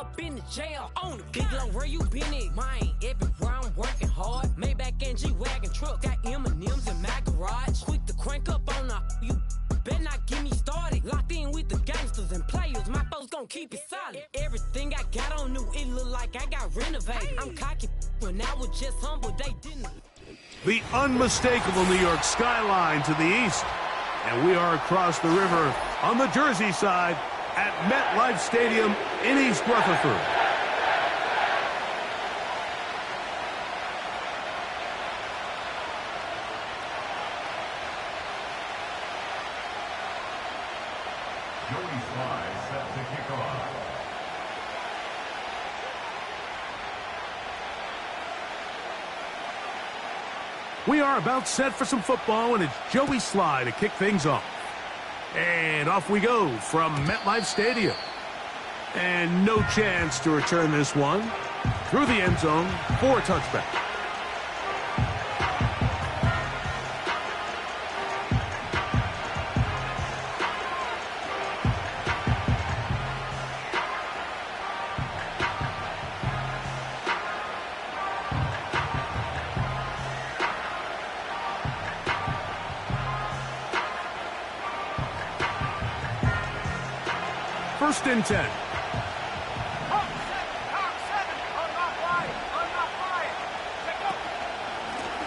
up in the jail on the big low. Where you been at? Mine. Everywhere I'm working hard. Maybach and G-Wagon truck. Got M&M's in my garage. Quick to crank up on the you. Better not get me started. Locked in with the gangsters and players. My folks gon' keep it solid. Everything I got on new, it look like I got renovated. I'm cocky when I was just humble, they didn't. The unmistakable New York skyline to the east. And we are across the river on the Jersey side at MetLife Stadium in East Rutherford. Joey Slye set to kick off. We are about set for some football, and it's Joey Slye to kick things off. And off we go from MetLife Stadium. And no chance to return this one through the end zone for a touchback. First and 10.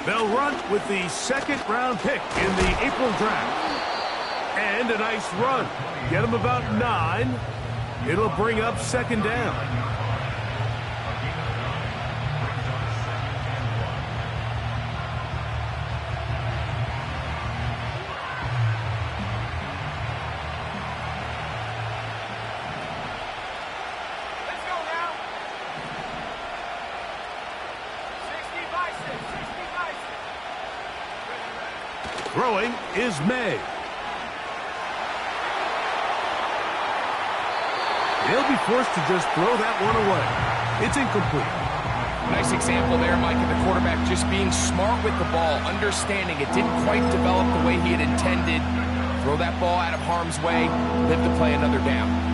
They'll run with the second-round pick in the April draft. And a nice run. Get them about 9. It'll bring up second down. Throwing is May. They'll be forced to just throw that one away. It's incomplete. Nice example there, Mike, of the quarterback just being smart with the ball, understanding it didn't quite develop the way he had intended. Throw that ball out of harm's way, live to play another down.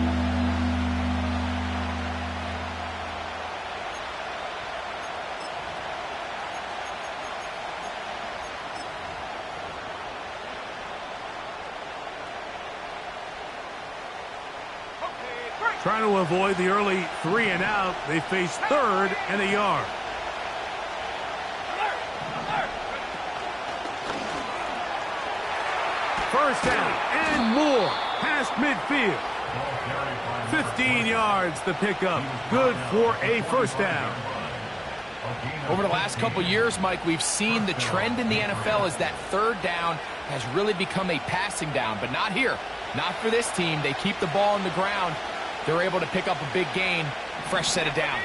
Trying to avoid the early 3 and out. They face 3rd and a yard. First down and more past midfield. 15 yards the pickup. Good for a first down. Over the last couple years, Mike, we've seen the trend in the NFL is that 3rd down has really become a passing down, but not here. Not for this team. They keep the ball on the ground. They're able to pick up a big gain, fresh set of downs.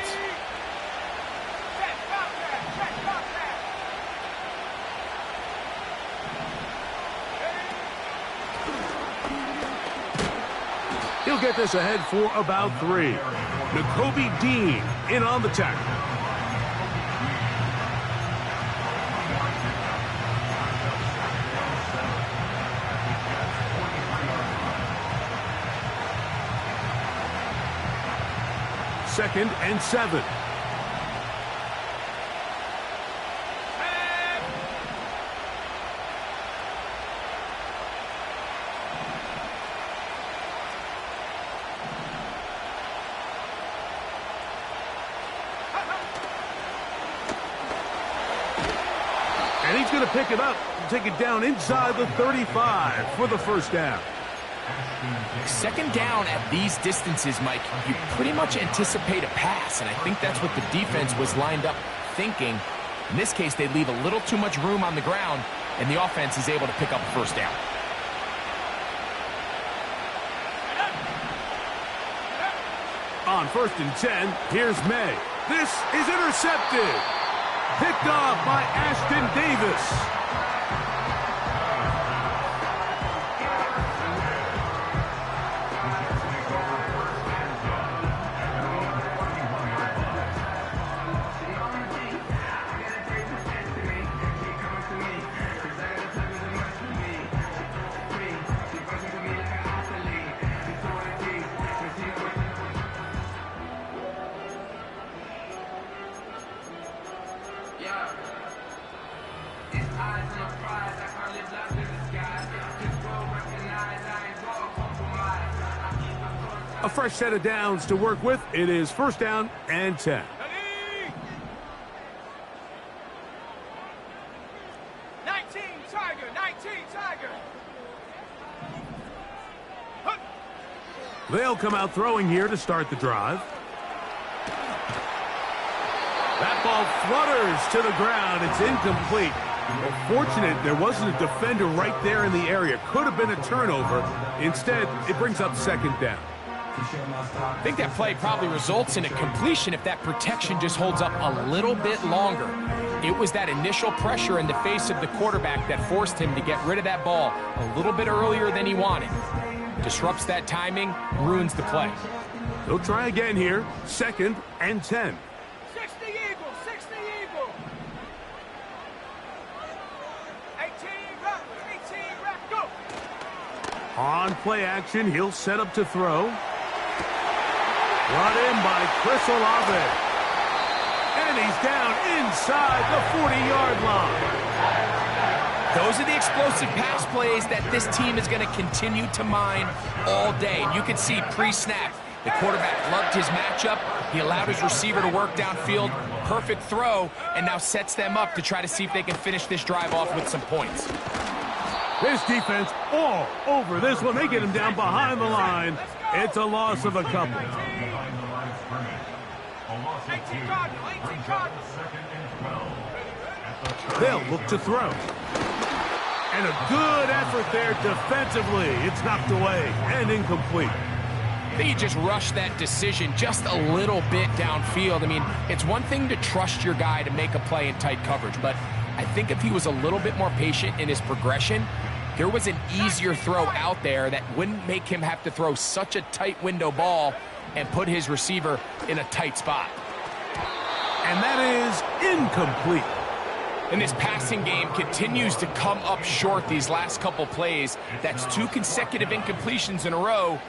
He'll get this ahead for about 3. Nakobe Dean in on the tackle. Second and 7. And he's going to pick it up and take it down inside the 35 for the first down. Second down at these distances, Mike, you pretty much anticipate a pass, and I think that's what the defense was lined up thinking. In this case, they leave a little too much room on the ground, and the offense is able to pick up a first down. On 1st and 10, here's May. This is intercepted. Picked off by Ashton Davis. A fresh set of downs to work with. It is 1st down and 10. 19 Tiger, 19 Tiger. They'll come out throwing here to start the drive. That ball flutters to the ground. It's incomplete. Well, fortunate there wasn't a defender right there in the area. Could have been a turnover. Instead, it brings up 2nd down. I think that play probably results in a completion if that protection just holds up a little bit longer. It was that initial pressure in the face of the quarterback that forced him to get rid of that ball a little bit earlier than he wanted. Disrupts that timing, ruins the play. They'll try again here. 2nd and 10. 60 Eagle, 60 Eagle. 18 rep, go. On play action, he'll set up to throw. Brought in by Chris Olave. And he's down inside the 40-yard line. Those are the explosive pass plays that this team is going to continue to mine all day. And you can see pre-snap, the quarterback loved his matchup. He allowed his receiver to work downfield. Perfect throw, and now sets them up to try to see if they can finish this drive off with some points. This defense all over this one. They get him down behind the line. It's a loss of a couple. 18 Cardinal, 18 Cardinal. They'll look to throw. And a good effort there defensively. It's knocked away and incomplete. I think he just rushed that decision just a little bit downfield. I mean, it's one thing to trust your guy to make a play in tight coverage, but I think if he was a little bit more patient in his progression, there was an easier throw out there that wouldn't make him have to throw such a tight window ball and put his receiver in a tight spot. And that is incomplete. And this passing game continues to come up short these last couple plays. That's 2 consecutive incompletions in a row.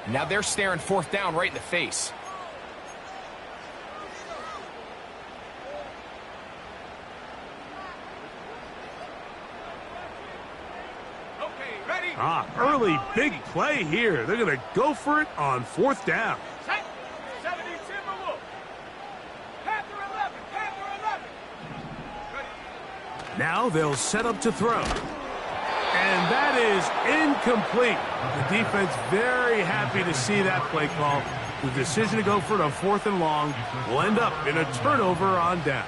Now they're staring 4th down right in the face. Early big play here. They're going to go for it on 4th down. 70 Timberwolf. Panther 11, Panther 11. Now they'll set up to throw. And that is incomplete. The defense very happy to see that play call. The decision to go for it on 4th and long will end up in a turnover on down.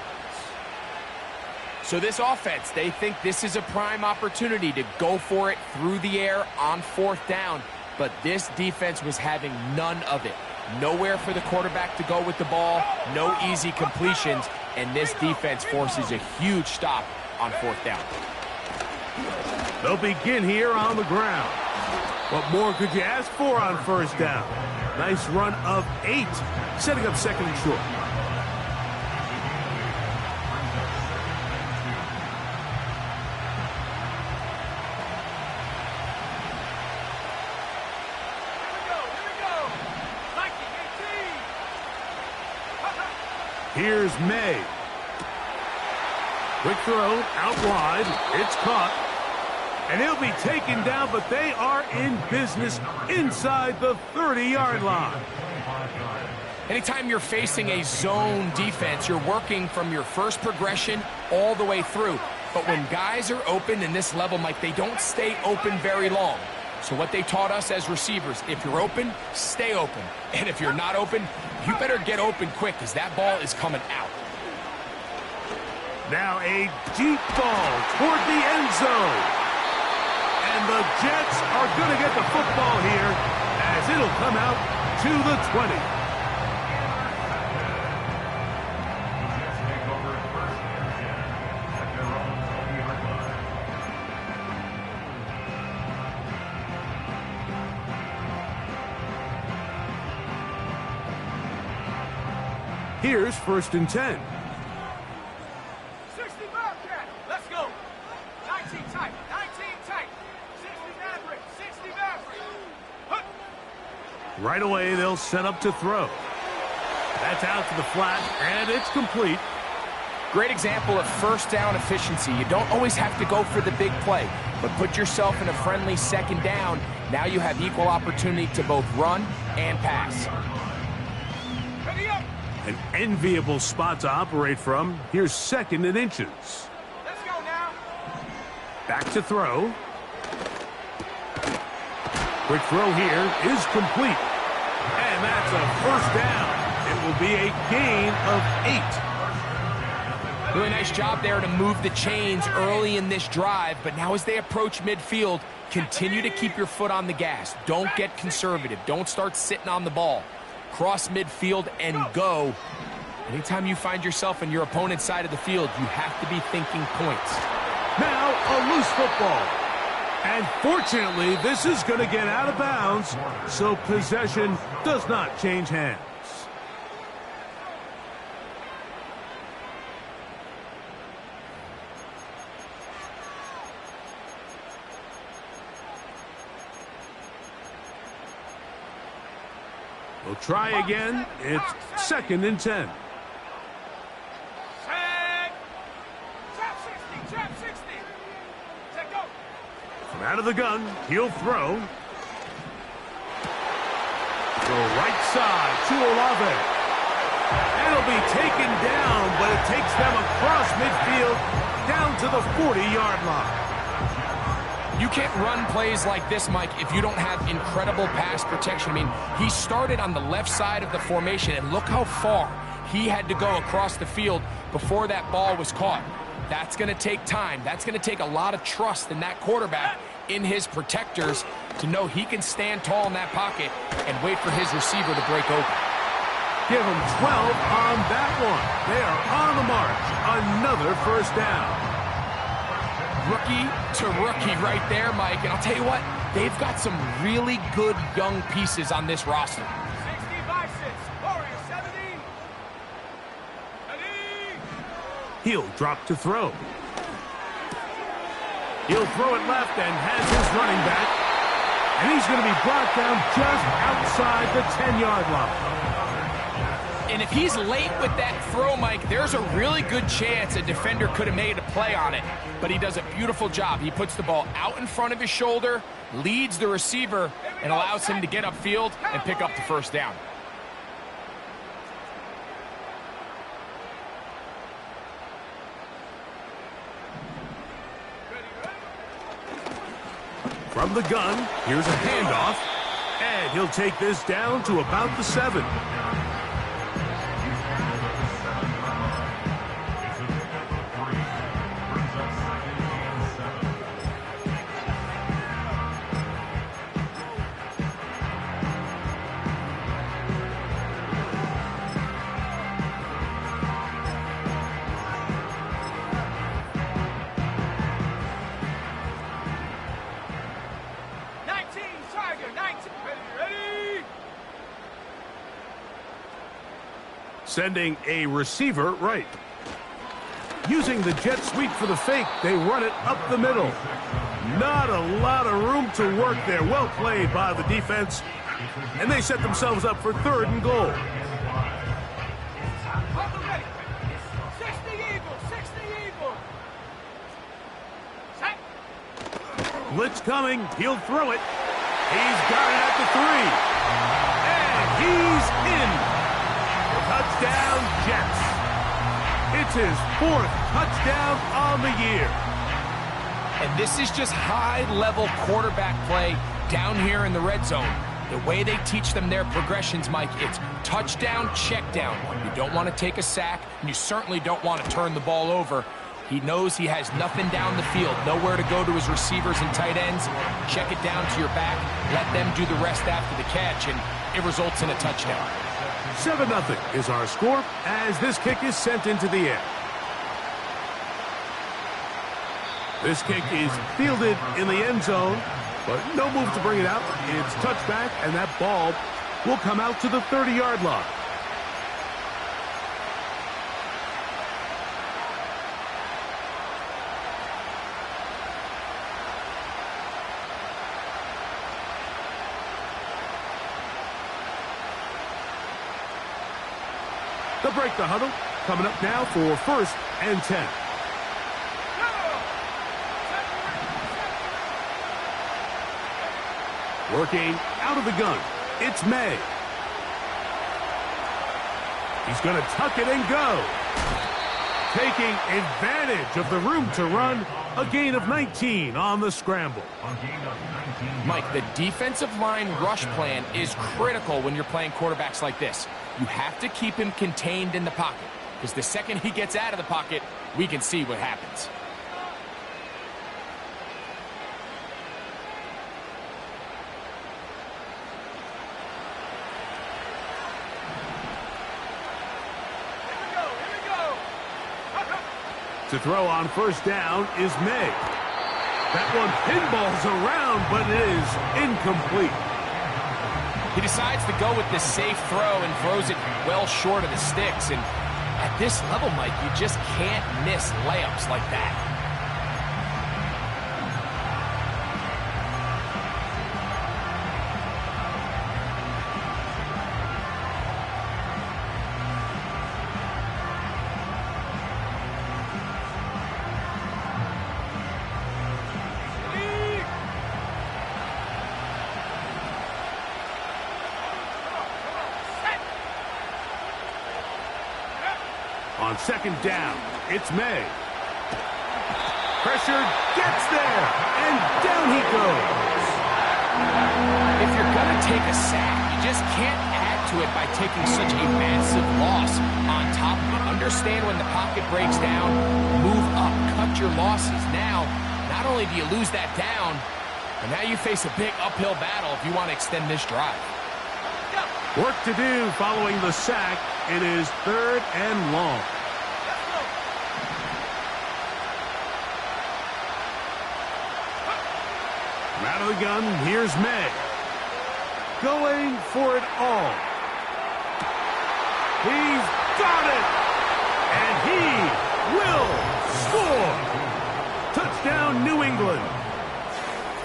So this offense, they think this is a prime opportunity to go for it through the air on 4th down. But this defense was having none of it. Nowhere for the quarterback to go with the ball, no easy completions, and this defense forces a huge stop on 4th down. They'll begin here on the ground. What more could you ask for on 1st down? Nice run of 8, setting up 2nd and short. Here's May. Quick throw, out wide. It's caught. And he'll be taken down, but they are in business inside the 30-yard line. Anytime you're facing a zone defense, you're working from your first progression all the way through. But when guys are open in this level, Mike, they don't stay open very long. So what they taught us as receivers, if you're open, stay open. And if you're not open, you better get open quick because that ball is coming out. Now a deep ball toward the end zone. And the Jets are going to get the football here as it'll come out to the 20. Here's 1st and 10. 60 Bobcat. Let's go. 19 tight. 19 tight. 60 Maverick. 60 Maverick. Right away, they'll set up to throw. That's out to the flat, and it's complete. Great example of 1st down efficiency. You don't always have to go for the big play, but put yourself in a friendly 2nd down Now you have equal opportunity to both run and pass. Ready up. An enviable spot to operate from. Here's 2nd and inches. Let's go now. Back to throw. Quick throw here is complete. And that's a first down. It will be a gain of 8. Really nice job there to move the chains early in this drive, but now as they approach midfield, continue to keep your foot on the gas. Don't get conservative. Don't start sitting on the ball. Cross midfield and go. Anytime you find yourself on your opponent's side of the field, you have to be thinking points. Now a loose football. And fortunately, this is going to get out of bounds, so possession does not change hands. We'll try again. It's 2nd and 10. Set. Trap 60. Trap 60. Set go. From out of the gun, he'll throw. Go right side to Olave. It'll be taken down, but it takes them across midfield down to the 40-yard line. You can't run plays like this, Mike, if you don't have incredible pass protection. I mean, he started on the left side of the formation, and look how far he had to go across the field before that ball was caught. That's going to take time. That's going to take a lot of trust in that quarterback, in his protectors, to know he can stand tall in that pocket and wait for his receiver to break open. Give him 12 on that one. They are on the march. Another first down. Rookie to rookie right there, Mike. And I'll tell you what, they've got some really good young pieces on this roster. 60 by 6. Warrior 70. Ready. He'll drop to throw. He'll throw it left and has his running back. And he's going to be brought down just outside the 10-yard line. And if he's late with that throw, Mike, there's a really good chance a defender could have made a play on it. But he does a beautiful job. He puts the ball out in front of his shoulder, leads the receiver, and allows him to get upfield and pick up the first down. From the gun, here's a handoff. And he'll take this down to about the 7. Sending a receiver right. Using the jet sweep for the fake, they run it up the middle. Not a lot of room to work there. Well played by the defense. And they set themselves up for 3rd and goal. 60 Eagles, 60 Eagles. Set. Blitz coming. He'll throw it. He's got it at the 3. And he's in. Touchdown, Jets. It's his 4th touchdown on the year. And this is just high-level quarterback play down here in the red zone. The way they teach them their progressions, Mike, it's touchdown, check down. You don't want to take a sack, and you certainly don't want to turn the ball over. He knows he has nothing down the field, nowhere to go to his receivers and tight ends. Check it down to your back, let them do the rest after the catch, and it results in a touchdown. 7-0 is our score as this kick is sent into the air. This kick is fielded in the end zone, but no move to bring it out. It's touchback, and that ball will come out to the 30-yard line. They'll break the huddle. Coming up now for 1st and 10. Working out of the gun, it's May. He's going to tuck it and go. Taking advantage of the room to run, a gain of 19 on the scramble. Mike, the defensive line rush plan is critical when you're playing quarterbacks like this. You have to keep him contained in the pocket, because the second he gets out of the pocket, we can see what happens. To throw on first down is May. That one pinballs around, but it is incomplete. He decides to go with the safe throw and throws it well short of the sticks. And at this level, Mike, you just can't miss layups like that. On second down, it's May. Pressure gets there, and down he goes. If you're going to take a sack, you just can't add to it by taking such a massive loss on top of it. Understand when the pocket breaks down, move up, cut your losses. Now, not only do you lose that down, but now you face a big uphill battle if you want to extend this drive. Work to do following the sack. It is third and long. Out of the gun, here's May. Going for it all. He's got it! And he will score! Touchdown, New England.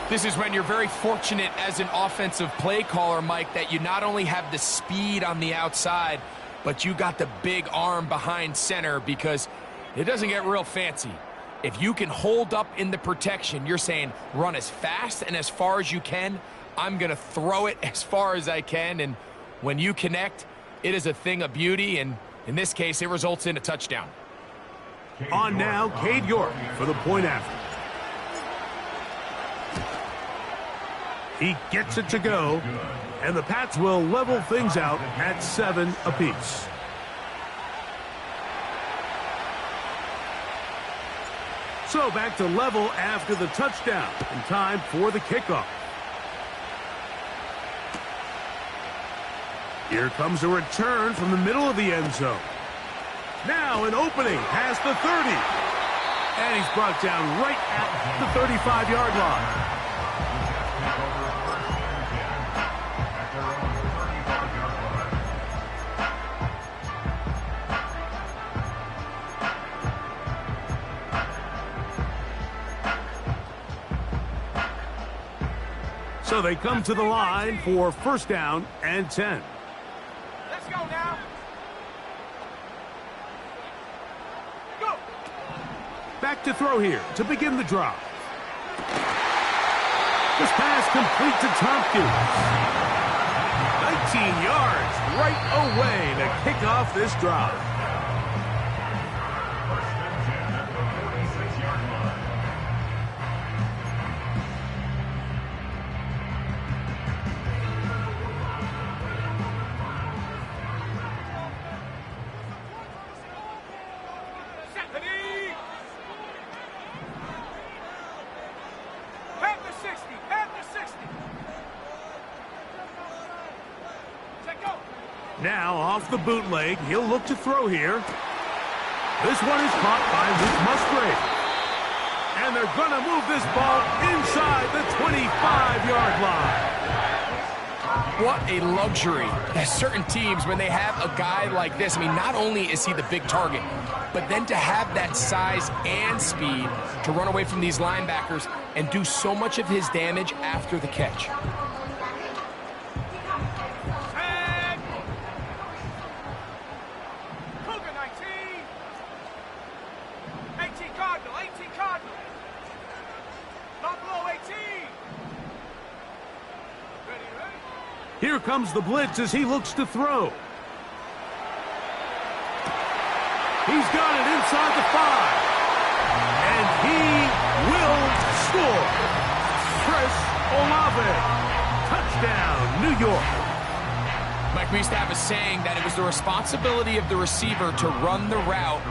This is when you're very fortunate as an offensive play caller, Mike, that you not only have the speed on the outside, but you got the big arm behind center, because it doesn't get real fancy. If you can hold up in the protection, you're saying run as fast and as far as you can. I'm going to throw it as far as I can. And when you connect, it is a thing of beauty. And in this case, it results in a touchdown. On now, Cade York for the point after. He gets it to go, and the Pats will level things out at 7 apiece. So back to level after the touchdown, and time for the kickoff. Here comes a return from the middle of the end zone. Now an opening past the 30. And he's brought down right at the 35-yard line. So they come to the line for first down and 10. Let's go now. Go. Back to throw here to begin the drive. This pass complete to Tompkins. 19 yards right away to kick off this drive. Now off the bootleg, he'll look to throw here. This one is caught by Luke Musgrave. And they're going to move this ball inside the 25-yard line. What a luxury. There's certain teams, when they have a guy like this, I mean, not only is he the big target, but then to have that size and speed to run away from these linebackers and do so much of his damage after the catch. Here comes the blitz as he looks to throw. He's got it inside the 5. And he will score. Chris Olave. Touchdown, New York. Mike, we used to have a saying that it was the responsibility of the receiver to run the route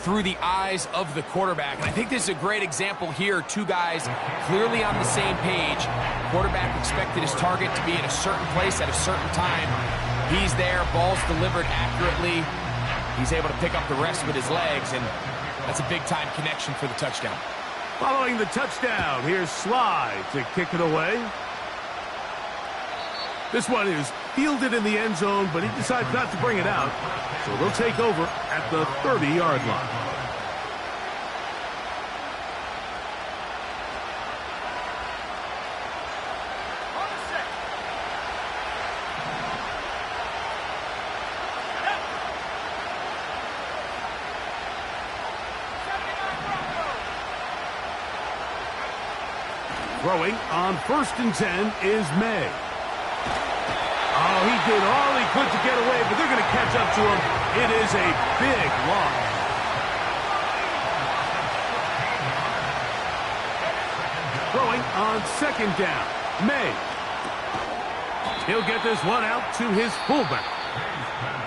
through the eyes of the quarterback. And I think this is a great example here. Two guys clearly on the same page. Quarterback expected his target to be in a certain place at a certain time. He's there, ball's delivered accurately. He's able to pick up the rest with his legs, and that's a big-time connection for the touchdown. Following the touchdown, here's Sly to kick it away. This one is fielded in the end zone, but he decides not to bring it out. So they'll take over at the 30-yard line. Throwing on 1st and 10 is May. Oh, he did all he could to get away, but they're going to catch up to him. It is a big loss. Throwing on 2nd down, May. He'll get this one out to his fullback.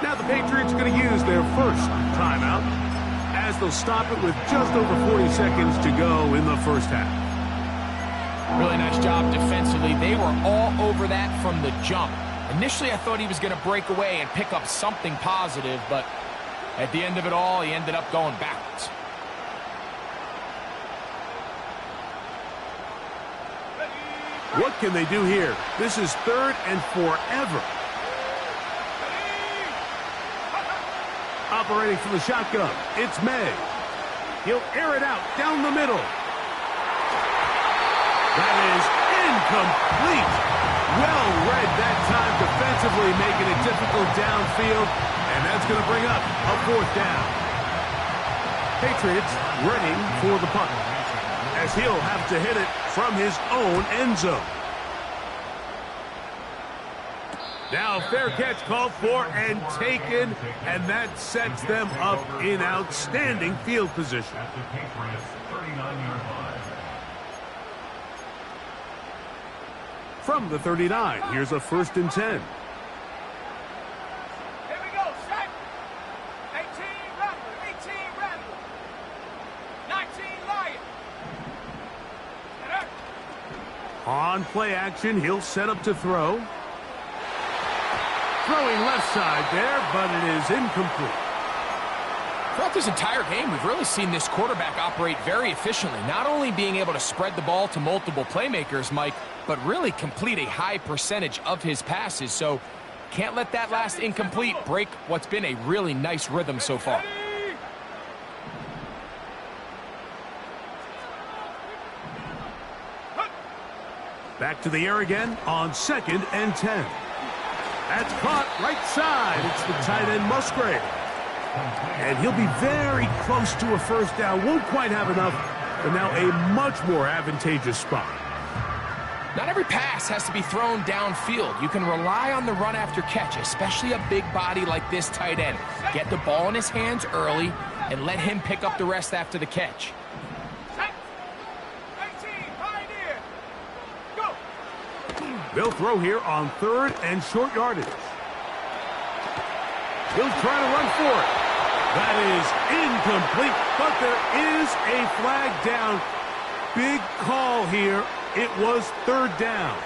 Now the Patriots are going to use their first timeout as they'll stop it with just over 40 seconds to go in the first half. Really nice job defensively. They were all over that from the jump. Initially, I thought he was going to break away and pick up something positive, but at the end of it all, he ended up going backwards. What can they do here? This is 3rd and forever. Operating from the shotgun, it's May. He'll air it out down the middle. That is incomplete. Well read that time defensively, making it difficult downfield, and that's going to bring up a 4th down. Patriots ready for the punt, as he'll have to hit it from his own end zone. Now fair catch called for and taken, and that sets them up in outstanding field position. At the Patriots 39-yard line. From the 39, here's a 1st and 10. Here we go, set. 18 Rattler, 18 Rattler. 19 Lion. On play action, he'll set up to throw. Throwing left side there, but it is incomplete. Throughout this entire game, we've really seen this quarterback operate very efficiently, not only being able to spread the ball to multiple playmakers, Mike, but really complete a high percentage of his passes. So can't let that last incomplete break what's been a really nice rhythm so far. Back to the air again on 2nd and 10. That's caught right side. It's the tight end Musgrave. And he'll be very close to a 1st down. Won't quite have enough, but now a much more advantageous spot. Not every pass has to be thrown downfield. You can rely on the run after catch, especially a big body like this tight end. Get the ball in his hands early and let him pick up the rest after the catch. They'll throw here on 3rd and short yardage. He'll try to run for it. That is incomplete, but there is a flag down. Big call here. It was 3rd down.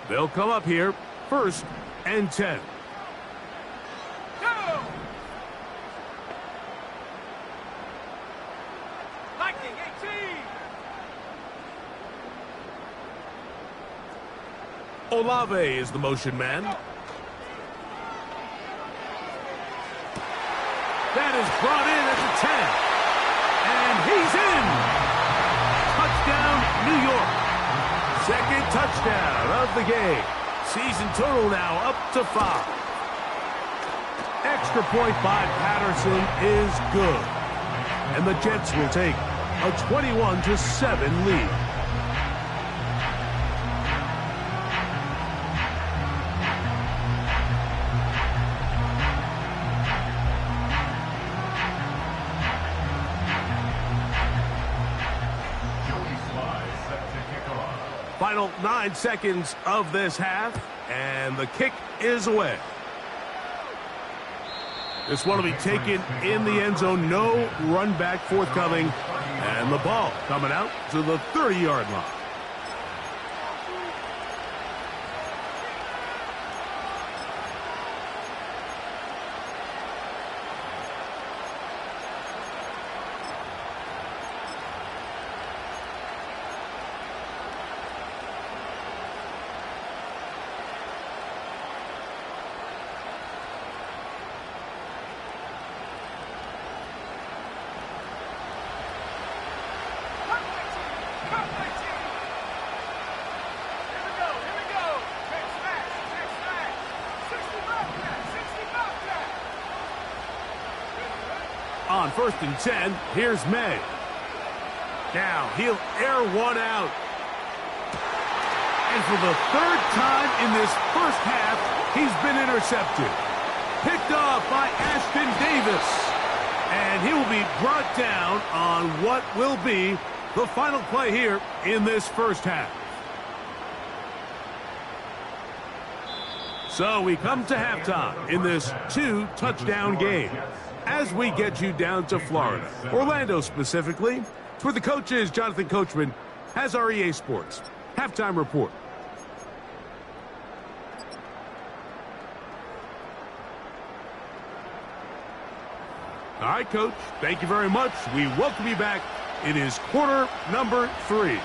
They'll come up here, 1st and 10. Go! Lightning 18. Olave is the motion man. That is brought in at the 10. And he's in. Touchdown, New York. 2nd touchdown of the game. Season total now up to 5. Extra point by Patterson is good. And the Jets will take a 21-7 lead. Final 9 seconds of this half, and the kick is away. This one will be taken in the end zone. No run back forthcoming, and the ball coming out to the 30-yard line. On 1st and 10, here's May. Now he'll air one out. And for the 3rd time in this first half, he's been intercepted. Picked off by Ashton Davis. And he will be brought down on what will be the final play here in this first half. So we come to halftime in this 2-touchdown game as we get you down to Florida, Orlando specifically. For the coaches, Jonathan Coachman has our EA Sports halftime report. All right, Coach, thank you very much. We welcome you back. It is quarter number 3.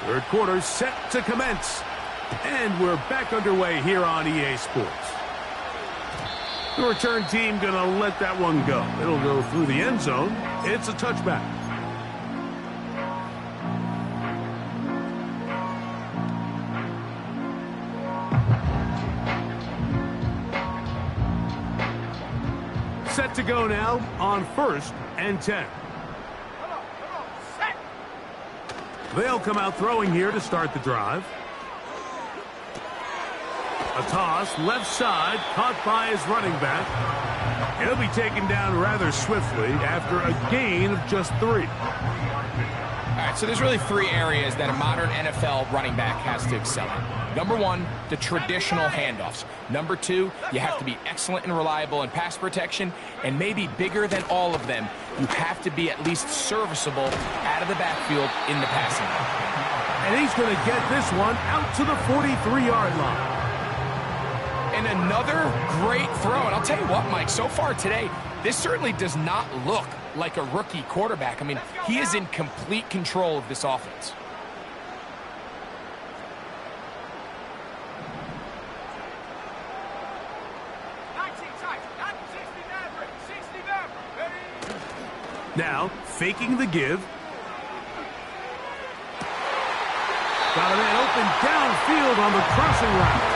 Third quarter set to commence. And we're back underway here on EA Sports. The return team going to let that one go. It'll go through the end zone. It's a touchback. Set to go now on 1st and 10. They'll come out throwing here to start the drive. A toss, left side, caught by his running back. He'll be taken down rather swiftly after a gain of just 3. All right, so there's really 3 areas that a modern NFL running back has to excel in. Number 1, the traditional handoffs. Number 2, you have to be excellent and reliable in pass protection. And maybe bigger than all of them, you have to be at least serviceable out of the backfield in the passing game. And he's going to get this one out to the 43-yard line. And another great throw. And I'll tell you what, Mike, so far today, this certainly does not look like a rookie quarterback. I mean, he is in complete control of this offense. Now, faking the give. Got a man open downfield on the crossing route.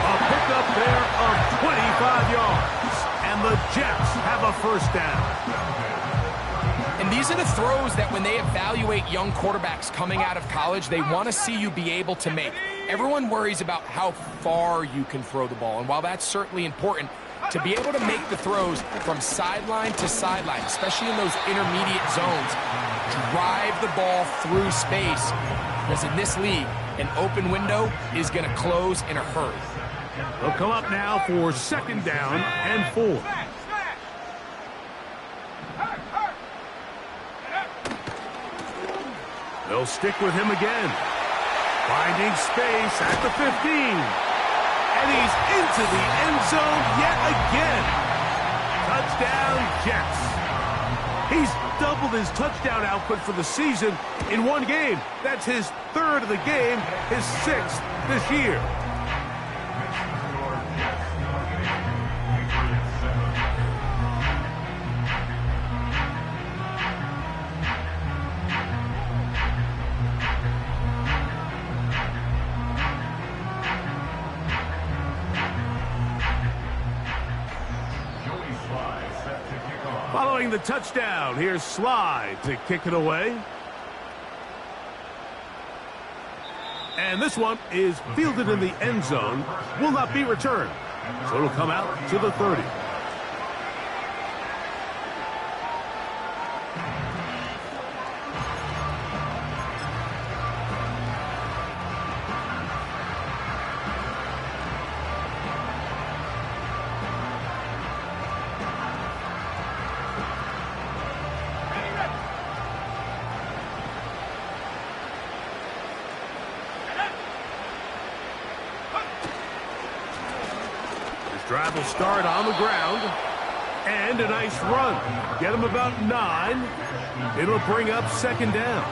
A pickup there of 25 yards. And the Jets have a first down. And these are the throws that when they evaluate young quarterbacks coming out of college, they want to see you be able to make. Everyone worries about how far you can throw the ball. And while that's certainly important, to be able to make the throws from sideline to sideline, especially in those intermediate zones, drive the ball through space. Because in this league, an open window is going to close in a hurry. They'll come up now for 2nd down and 4. They'll stick with him again. Finding space at the 15. And he's into the end zone yet again. Touchdown, Jets. He's doubled his touchdown output for the season in one game. That's his 3rd of the game, his 6th this year. Throwing the touchdown. Here's Slide to kick it away. And this one is fielded in the end zone. Will not be returned. So it'll come out to the 30. Drive will start on the ground. And a nice run. Get him about 9. It'll bring up second down.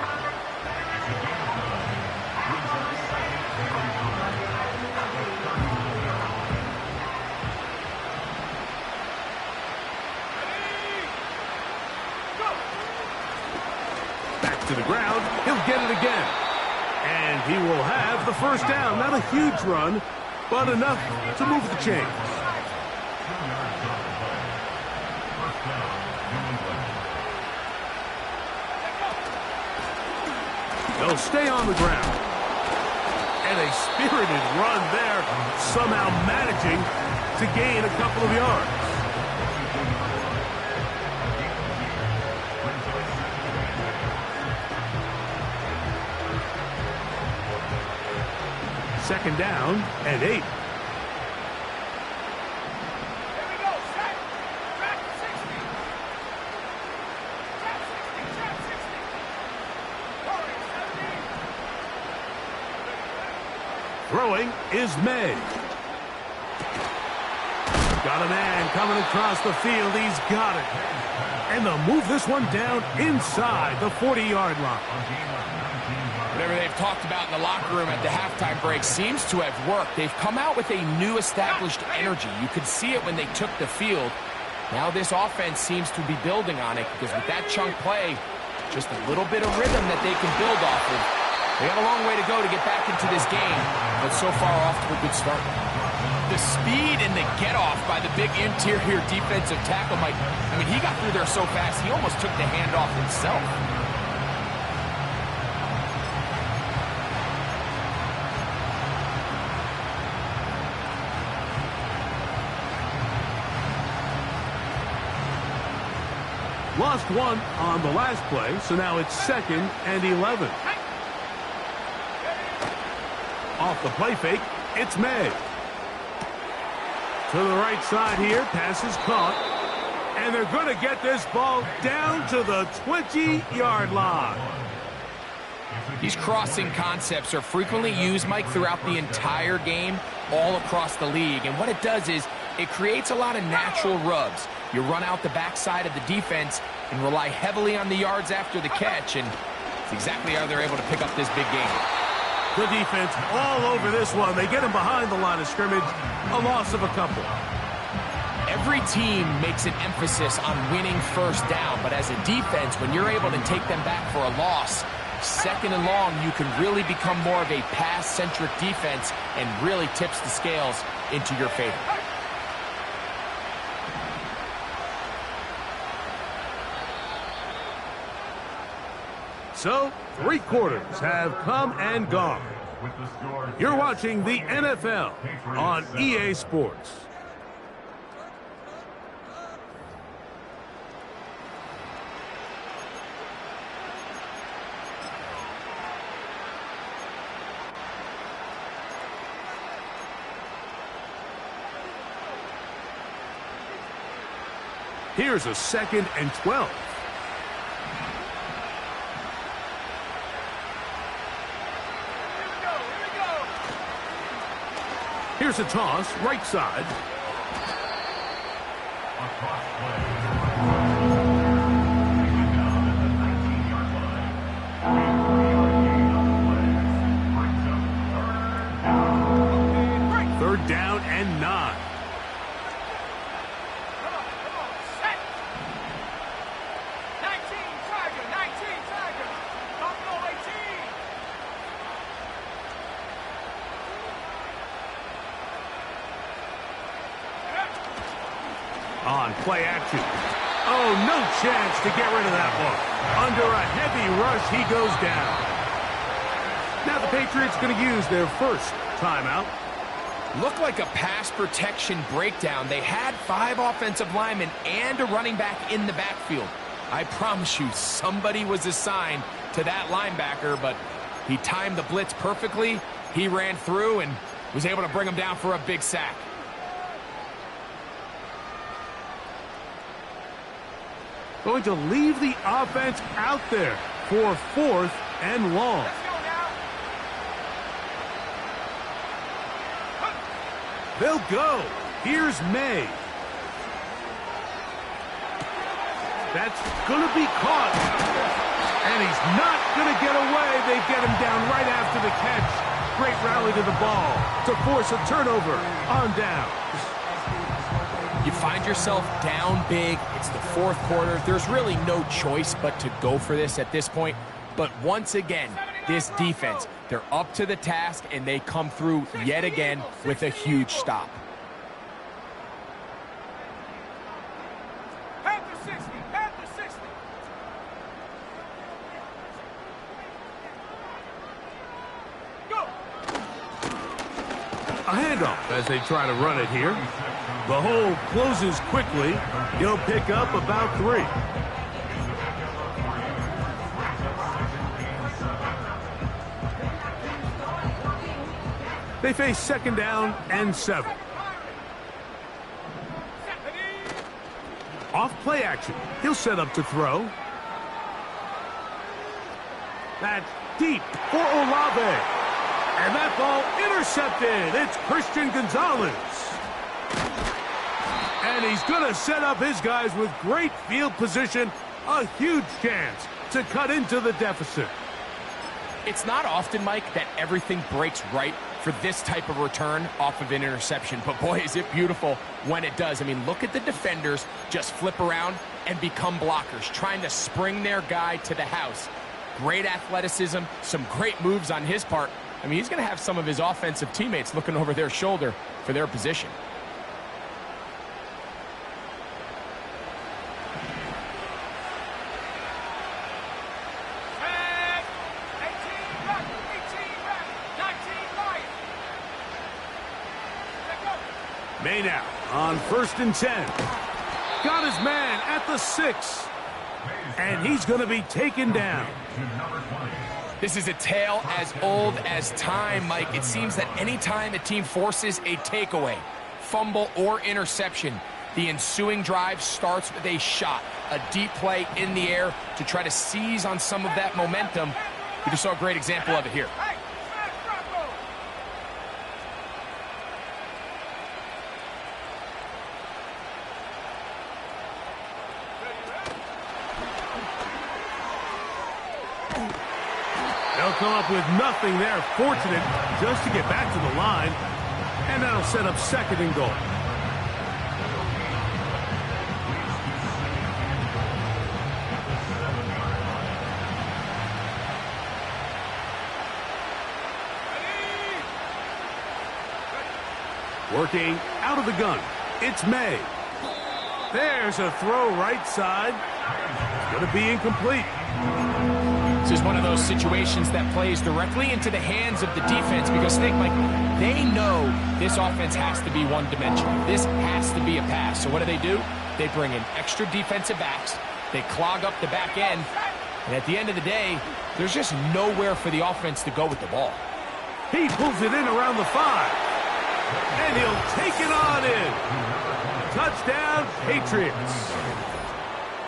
Back to the ground. He'll get it again. And he will have the first down. Not a huge run, but enough to move the chains. They'll stay on the ground. And a spirited run there, somehow managing to gain a couple of yards. Second down and 8. Throwing is May. Got a man coming across the field. He's got it. And they'll move this one down inside the 40-yard line. Whatever they've talked about in the locker room at the halftime break seems to have worked. They've come out with a new established energy. You could see it when they took the field. Now this offense seems to be building on it because with that chunk play, just a little bit of rhythm that they can build off of. They have a long way to go to get back into this game, but so far off to a good start. The speed and the get-off by the big interior defensive tackle, Mike. I mean, he got through there so fast, he almost took the handoff himself. Lost one on the last play, so now it's 2nd and 11. Off the play fake, it's May. To the right side here, pass is caught. And they're going to get this ball down to the 20-yard line. These crossing concepts are frequently used, Mike, throughout the entire game, all across the league. And what it does is it creates a lot of natural rubs. You run out the backside of the defense and rely heavily on the yards after the catch. And it's exactly how they're able to pick up this big game. The defense all over this one. They get him behind the line of scrimmage. A loss of a couple. Every team makes an emphasis on winning first down, but as a defense, when you're able to take them back for a loss, 2nd and long, you can really become more of a pass-centric defense and really tips the scales into your favor. So, 3 quarters have come and gone. You're watching the NFL on EA Sports. Here's a 2nd and 12. Here's a toss, right side. Third down and 9. On play action. Oh, no chance to get rid of that one. Under a heavy rush, he goes down. Now the Patriots going to use their first timeout. Looked like a pass protection breakdown. They had 5 offensive linemen and a running back in the backfield. I promise you, somebody was assigned to that linebacker, but he timed the blitz perfectly. He ran through and was able to bring him down for a big sack. Going to leave the offense out there for 4th and long. Let's go now. They'll go. Here's May. That's going to be caught. And he's not going to get away. They get him down right after the catch. Great rally to the ball to force a turnover on down. You find yourself down big. It's the 4th quarter. There's really no choice but to go for this at this point. But once again, this defense, they're up to the task, and they come through yet again with a huge stop. Panther 60, Panther 60. Go. A handoff as they try to run it here. The hole closes quickly. He'll pick up about 3. They face 2nd down and 7. Off play action. He'll set up to throw. That's deep for Olave. And that ball intercepted. It's Christian Gonzalez. And he's going to set up his guys with great field position. A huge chance to cut into the deficit. It's not often, Mike, that everything breaks right for this type of return off of an interception. But boy, is it beautiful when it does. I mean, look at the defenders just flip around and become blockers, trying to spring their guy to the house. Great athleticism, some great moves on his part. I mean, he's going to have some of his offensive teammates looking over their shoulder for their position. May now on 1st and 10. Got his man at the 6. And he's going to be taken down. This is a tale as old as time, Mike. It seems that anytime a team forces a takeaway, fumble, or interception, the ensuing drive starts with a shot, a deep play in the air to try to seize on some of that momentum. We just saw a great example of it here. They'll come up with nothing there. Fortunate just to get back to the line. And that'll set up 2nd and goal. Working out of the gun. It's May. There's a throw right side. It's going to be incomplete. This is one of those situations that plays directly into the hands of the defense because think, Mike, they know this offense has to be one-dimensional. This has to be a pass. So what do? They bring in extra defensive backs. They clog up the back end. And at the end of the day, there's just nowhere for the offense to go with the ball. He pulls it in around the 5. And he'll take it on in. Touchdown, Patriots.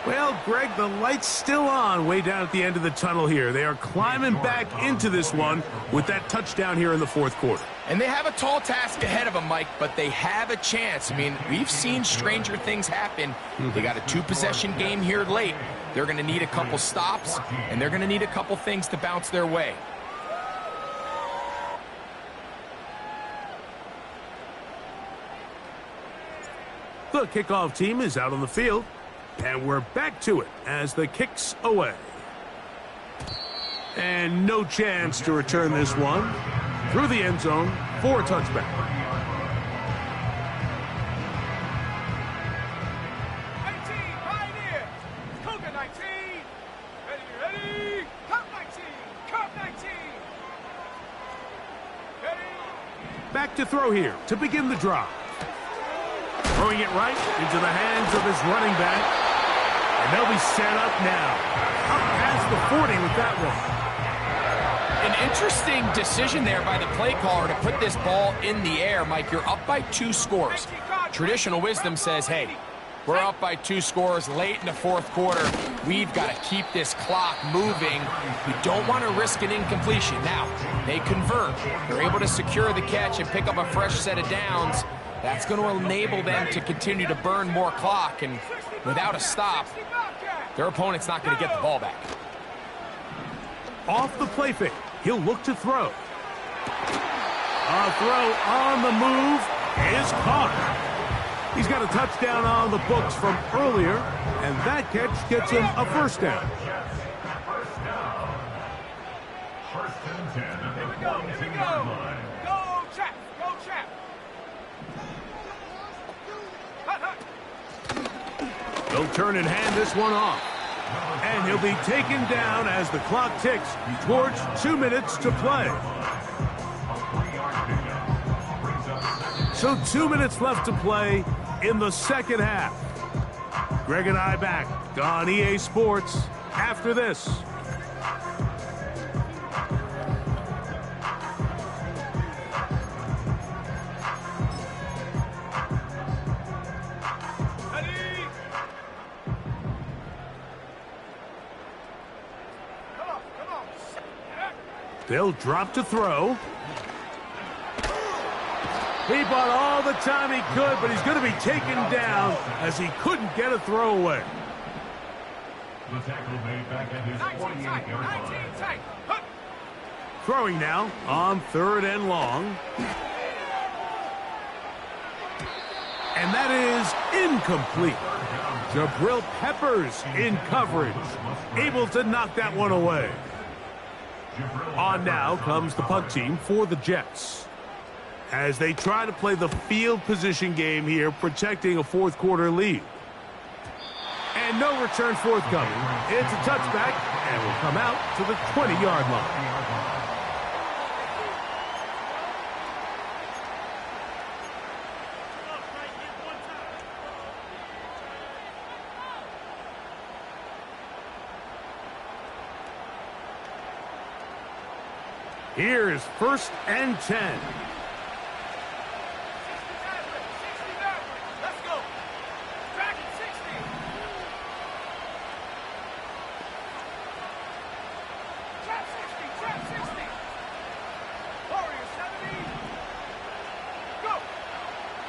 Well, Greg, the light's still on way down at the end of the tunnel here. They are climbing back into this one with that touchdown here in the 4th quarter. And they have a tall task ahead of them, Mike, but they have a chance. I mean, we've seen stranger things happen. They got a 2-possession game here late. They're going to need a couple stops, and they're going to need a couple things to bounce their way. The kickoff team is out on the field. And we're back to it as the kick's away. And no chance to return this one through the end zone for a touchback. Back to throw here to begin the drive. Throwing it right into the hands of his running back. And they'll be set up now. Up past the 40 with that one. An interesting decision there by the play caller to put this ball in the air. Mike, you're up by 2 scores. Traditional wisdom says, hey, we're up by 2 scores late in the fourth quarter. We've got to keep this clock moving. We don't want to risk an incompletion. Now, they convert. They're able to secure the catch and pick up a fresh set of downs. That's going to enable them to continue to burn more clock. And without a stop, their opponent's not going to get the ball back. Off the play fake, he'll look to throw. A throw on the move is caught. He's got a touchdown on the books from earlier, and that catch gets him a first down. First and 10 at the Here we go. Go, Chap. Go, Chap. They'll turn and hand this one off. And he'll be taken down as the clock ticks towards 2 minutes to play. So 2 minutes left to play in the second half. Greg and I back on EA Sports after this. They'll drop to throw. He bought all the time he could, but he's going to be taken down as he couldn't get a throwaway. The tackle made back at his 48-yard line. Throwing now on 3rd and long. And that is incomplete. Jabril Peppers in coverage, able to knock that one away. On now comes the punt team for the Jets, as they try to play the field position game here, protecting a fourth quarter lead. And no return forthcoming. It's a touchback, and will come out to the 20-yard line. Here's 1st and 10. 60 Let's go. Back at 60. Trap 60. Warrior 70. Go.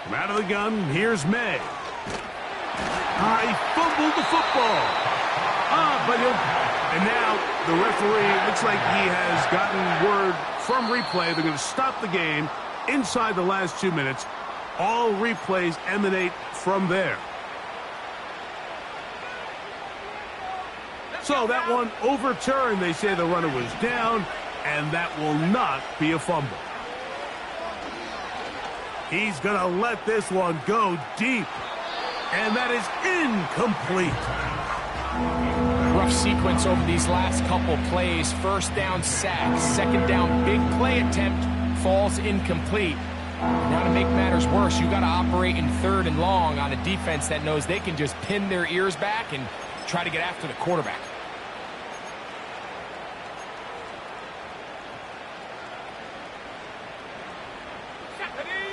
From out of the gun, here's May. He fumbled the football. But and now the referee, looks like he has gotten word from replay. They're going to stop the game inside the last 2 minutes. All replays emanate from there. So that one overturned. They say the runner was down, and that will not be a fumble. He's going to let this one go deep, and that is incomplete. Rough sequence over these last couple plays. First down sack, second down big play attempt falls incomplete. Now to make matters worse, you got to operate in 3rd and long on a defense that knows they can just pin their ears back and try to get after the quarterback.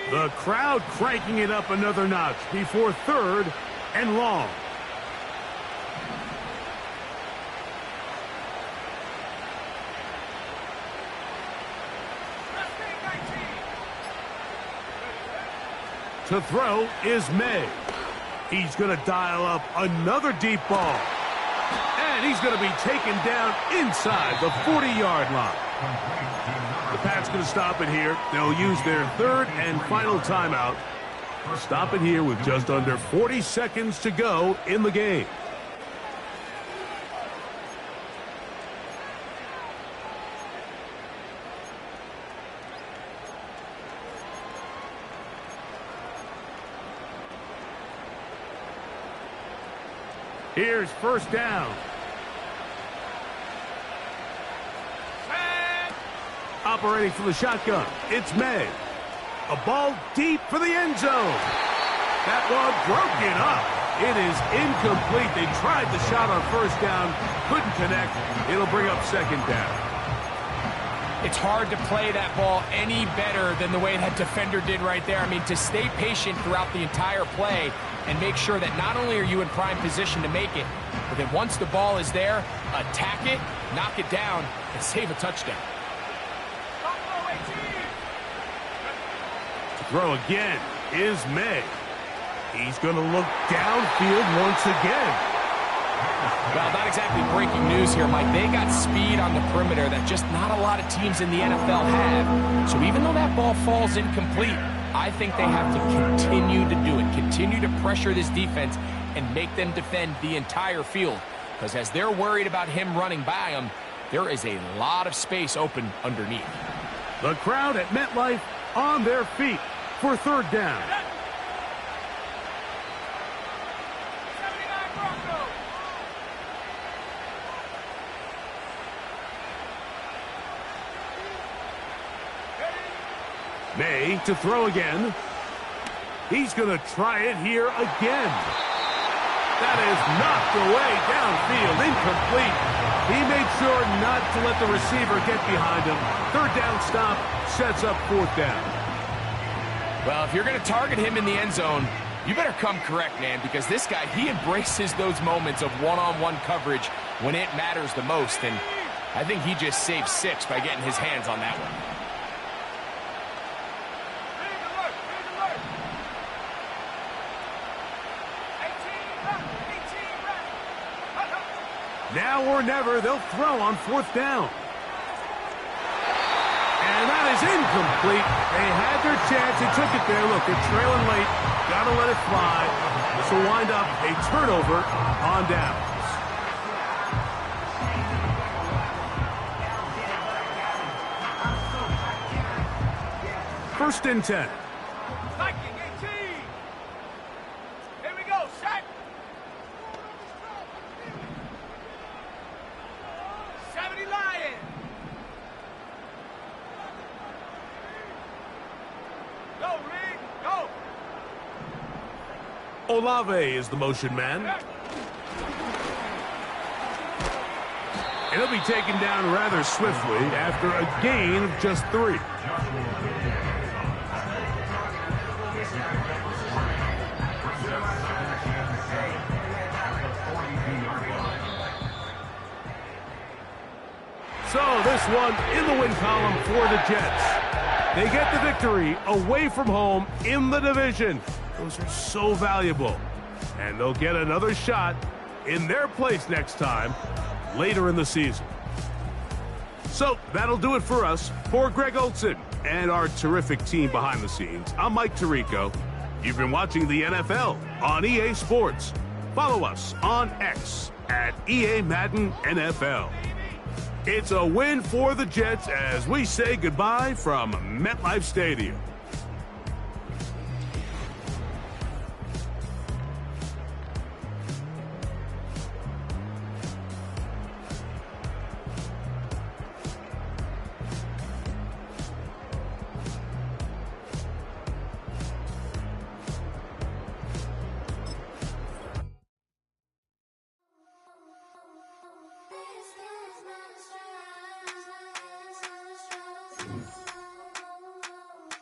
The crowd cranking it up another notch before 3rd and long. To throw is May. He's going to dial up another deep ball. And he's going to be taken down inside the 40-yard line. The Pats going to stop it here. They'll use their 3rd and final timeout. Stop it here with just under 40 seconds to go in the game. Here's 1st down. Operating from the shotgun, it's May. A ball deep for the end zone. That one broken up. It is incomplete. They tried the shot on first down, couldn't connect. It'll bring up second down. It's hard to play that ball any better than the way that defender did right there. I mean, to stay patient throughout the entire play and make sure that not only are you in prime position to make it, but then once the ball is there, attack it, knock it down, and save a touchdown. To throw again is May. He's going to look downfield once again. Well, not exactly breaking news here, Mike. They got speed on the perimeter that just not a lot of teams in the NFL have. So even though that ball falls incomplete, I think they have to continue to do it, continue to pressure this defense and make them defend the entire field. Because as they're worried about him running by them, there is a lot of space open underneath. The crowd at MetLife on their feet for third down. May to throw again. He's going to try it here again. That is knocked away downfield, incomplete. He made sure not to let the receiver get behind him. Third down stop sets up fourth down. Well, if you're going to target him in the end zone, you better come correct, man, because this guy, he embraces those moments of one-on-one coverage when it matters the most, and I think he just saved 6 by getting his hands on that one. Now or never, they'll throw on fourth down. And that is incomplete. They had their chance. They took it there. Look, they're trailing late. Got to let it fly. This will wind up a turnover on downs. First and 10. Viking 18. Here we go. Set. 70 Lion. Go, Reed. Go. Olave is the motion man. And he'll be taken down rather swiftly after a gain of just 3. So this one in the win column for the Jets. They get the victory away from home in the division. Those are so valuable. And they'll get another shot in their place next time later in the season. So that'll do it for us. For Greg Olsen and our terrific team behind the scenes, I'm Mike Tirico. You've been watching the NFL on EA Sports. Follow us on X at EA Madden NFL. It's a win for the Jets as we say goodbye from MetLife Stadium.